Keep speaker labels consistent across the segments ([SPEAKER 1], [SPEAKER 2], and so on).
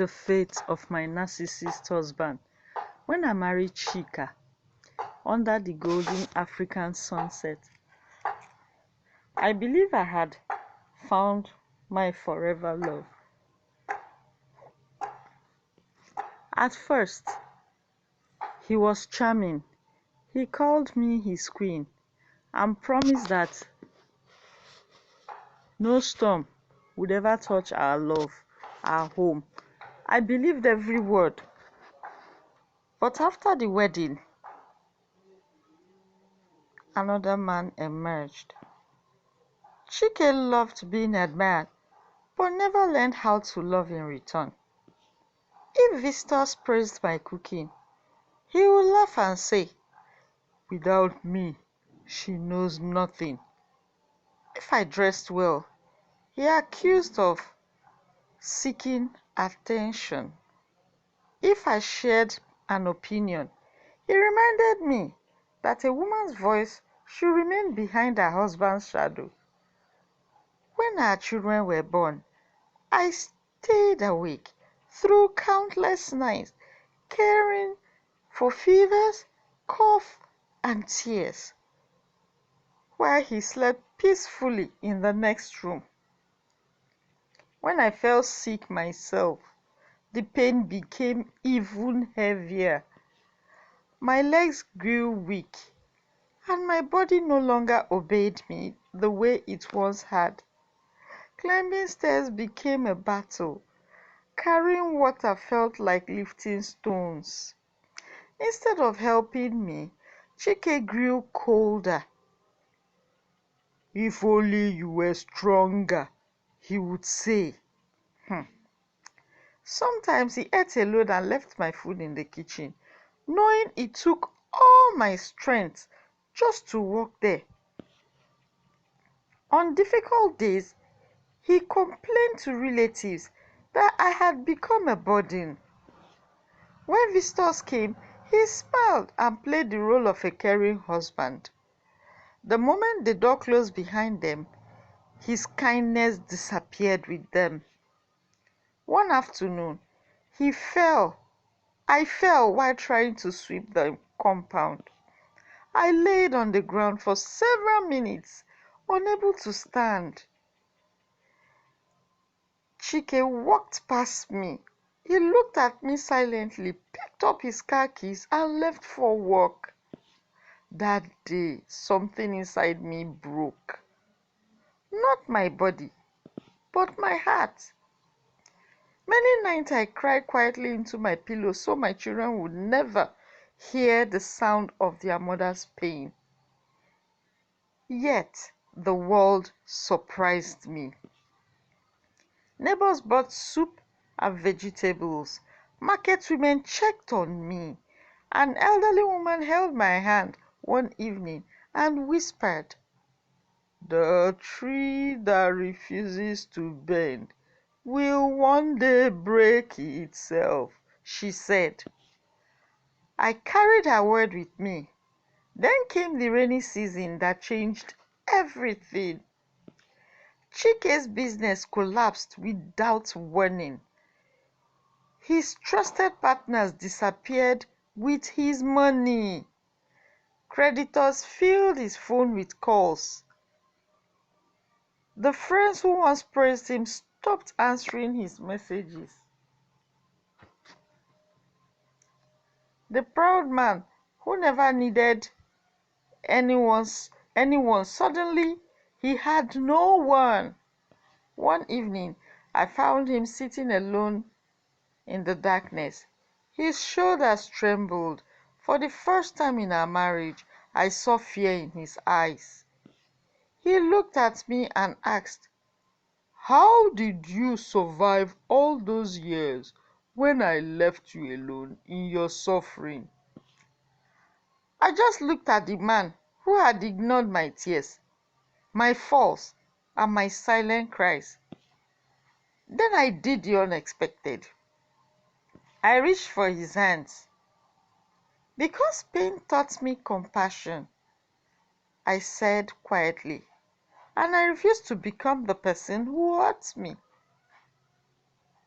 [SPEAKER 1] the fate of my narcissist husband when I married Chika under the golden African sunset. I believe I had found my forever love. At first, he was charming. He called me his queen and promised that no storm would ever touch our love, our home. I believed every word. But after the wedding, another man emerged. Chike loved being admired, but never learned how to love in return. If visitors praised my cooking, he would laugh and say, "Without me, she knows nothing." If I dressed well, he accused of seeking attention. If I shared an opinion, he reminded me that a woman's voice should remain behind her husband's shadow. When our children were born, I stayed awake through countless nights, caring for fevers, cough, and tears, while he slept peacefully in the next room. When I fell sick myself, the pain became even heavier. My legs grew weak, and my body no longer obeyed me the way it once had. Climbing stairs became a battle. Carrying water felt like lifting stones. Instead of helping me, Chike grew colder. "If only you were stronger," he would say. Sometimes he ate alone and left my food in the kitchen, knowing it took all my strength just to walk there. On difficult days, he complained to relatives that I had become a burden. When visitors came, he smiled and played the role of a caring husband. The moment the door closed behind them, his kindness disappeared with them. One afternoon, I fell while trying to sweep the compound. I laid on the ground for several minutes, unable to stand. Chike walked past me. He looked at me silently, picked up his car keys, and left for work. That day, something inside me broke. Not my body, but my heart. Many nights I cried quietly into my pillow so my children would never hear the sound of their mother's pain. Yet the world surprised me. Neighbors bought soup and vegetables. Market women checked on me. An elderly woman held my hand one evening and whispered, "The tree that refuses to bend will one day break itself," she said. I carried her word with me. Then came the rainy season that changed everything. Chike's business collapsed without warning. His trusted partners disappeared with his money. Creditors filled his phone with calls. The friends who once praised him stopped answering his messages. The proud man who never needed anyone suddenly he had no one. One evening, I found him sitting alone in the darkness. His shoulders trembled. For the first time in our marriage, I saw fear in his eyes. He looked at me and asked, "How did you survive all those years when I left you alone in your suffering?" I just looked at the man who had ignored my tears, my falls, and my silent cries. Then I did the unexpected. I reached for his hands. "Because pain taught me compassion," I said quietly, "and I refuse to become the person who hurts me."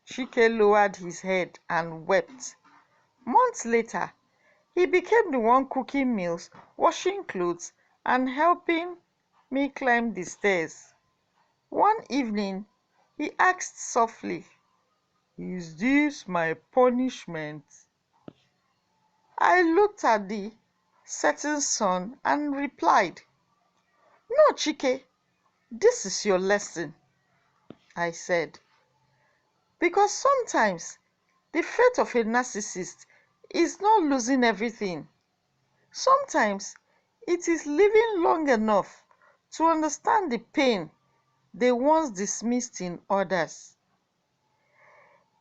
[SPEAKER 1] Chike lowered his head and wept. Months later, he became the one cooking meals, washing clothes, and helping me climb the stairs. One evening, he asked softly, "Is this my punishment?" I looked at the setting sun and replied, "No, Chike, this is your lesson," I said. Because sometimes the fate of a narcissist is not losing everything. Sometimes it is living long enough to understand the pain they once dismissed in others.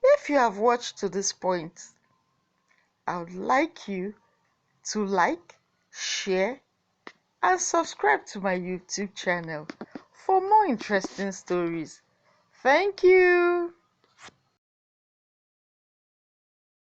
[SPEAKER 1] If you have watched to this point, I would like you to like, share, and subscribe to my YouTube channel for more interesting stories. Thank you.